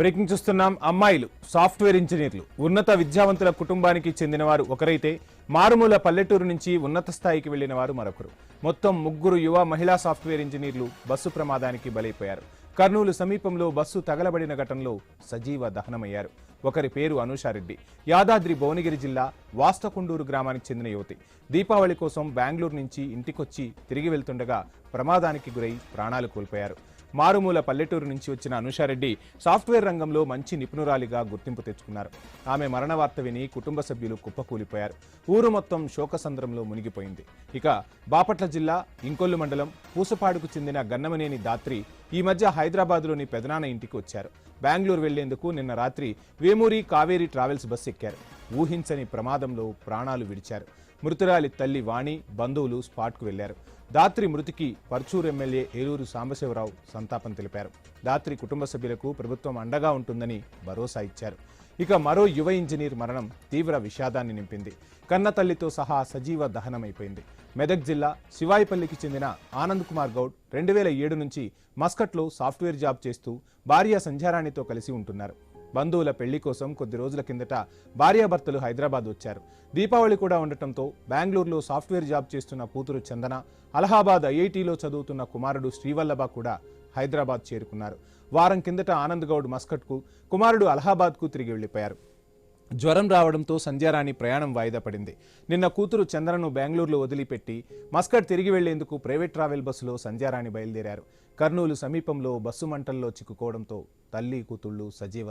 Breaking చూస్తున్నాం. అమ్మాయిలు software ఇంజనీర్లు ఉన్నత విద్యావంతుల కుటుంబానికి చెందినవారు ఒకరైతే మారుమూల పల్లెటూరు నుంచి ఉన్నత స్థాయికి వెళ్లిన వారు మరొకరు. మొత్తం ముగ్గురు యువ మహిళా సాఫ్ట్వేర్ ఇంజనీర్లు బస్సు ప్రమాదానికి బలైపోయారు. కర్నూలు సమీపంలో బస్సు తగలబడిన ఘటనలో సజీవ దహనమయ్యారు. ఒకరి పేరు అనూషారెడ్డి, యాదాద్రి భువనగిరి జిల్లా వాస్తకొండూరు గ్రామానికి చెందిన యువతి. దీపావళి కోసం బెంగళూరు నుంచి ఇంటికొచ్చి తిరిగి వెళ్తుండగా ప్రమాదానికి గురై ప్రాణాలు కోల్పోయారు. మారుమూల పల్లెటూరు నుంచి వచ్చిన అనూషారెడ్డి సాఫ్ట్వేర్ రంగంలో మంచి నిపుణురాలిగా గుర్తింపు తెచ్చుకున్నారు. ఆమె మరణ వార్త విని కుటుంబ సభ్యులు కుప్పకూలిపోయారు. ఊరు మొత్తం శోకసంద్రంలో మునిగిపోయింది. ఇక బాపట్ల జిల్లా ఇంకొల్లు మండలం పూసపాడుకు చెందిన గన్నమనేని దాత్రి ఈ మధ్య హైదరాబాద్లోని పెదనాన్న ఇంటికి వచ్చారు. బెంగళూరు వెళ్లేందుకు నిన్న రాత్రి వేమూరి కావేరీ ట్రావెల్స్ బస్ ఎక్కారు. ఊహించని ప్రమాదంలో ప్రాణాలు విడిచారు. మృతురాలి తల్లి వాణి, బంధువులు స్పాట్కు వెళ్లారు. దాత్రి మృతికి పర్చూరు ఎమ్మెల్యే ఏలూరు సాంబశివరావు సంతాపం తెలిపారు. దాత్రి కుటుంబ సభ్యులకు ప్రభుత్వం అండగా ఉంటుందని భరోసా ఇచ్చారు. ఇక మరో యువ ఇంజనీర్ మరణం తీవ్ర విషాదాన్ని నింపింది. కన్న తల్లితో సహా సజీవ దహనమైపోయింది. మెదక్ జిల్లా శివాయిపల్లికి చెందిన ఆనంద్ కుమార్ గౌడ్ 2007 నుంచి మస్కట్లో సాఫ్ట్వేర్ జాబ్ చేస్తూ భార్య సంధ్యారాణితో కలిసి ఉంటున్నారు. బంధువుల పెళ్లి కోసం కొద్ది రోజుల కిందట భార్యాభర్తలు హైదరాబాద్ వచ్చారు. దీపావళి కూడా ఉండటంతో బెంగళూరులో సాఫ్ట్వేర్ జాబ్ చేస్తున్న కూతురు చందన, అలహాబాద్ ఐఐటీలో చదువుతున్న కుమారుడు శ్రీవల్లభ కూడా హైదరాబాద్ చేరుకున్నారు. వారం కిందట ఆనంద్ గౌడ్ మస్కట్కు, కుమారుడు అలహాబాద్కు తిరిగి వెళ్లిపోయారు. జ్వరం రావడంతో సంధ్యారాణి ప్రయాణం వాయిదా పడింది. నిన్న కూతురు చంద్రను బెంగళూరులో వదిలిపెట్టి మస్కట్ తిరిగి వెళ్లేందుకు ప్రైవేట్ ట్రావెల్ బస్సులో సంధ్యారాణి బయలుదేరారు. కర్నూలు సమీపంలో బస్సు మంటల్లో చిక్కుకోవడంతో తల్లి కూతుళ్లు సజీవ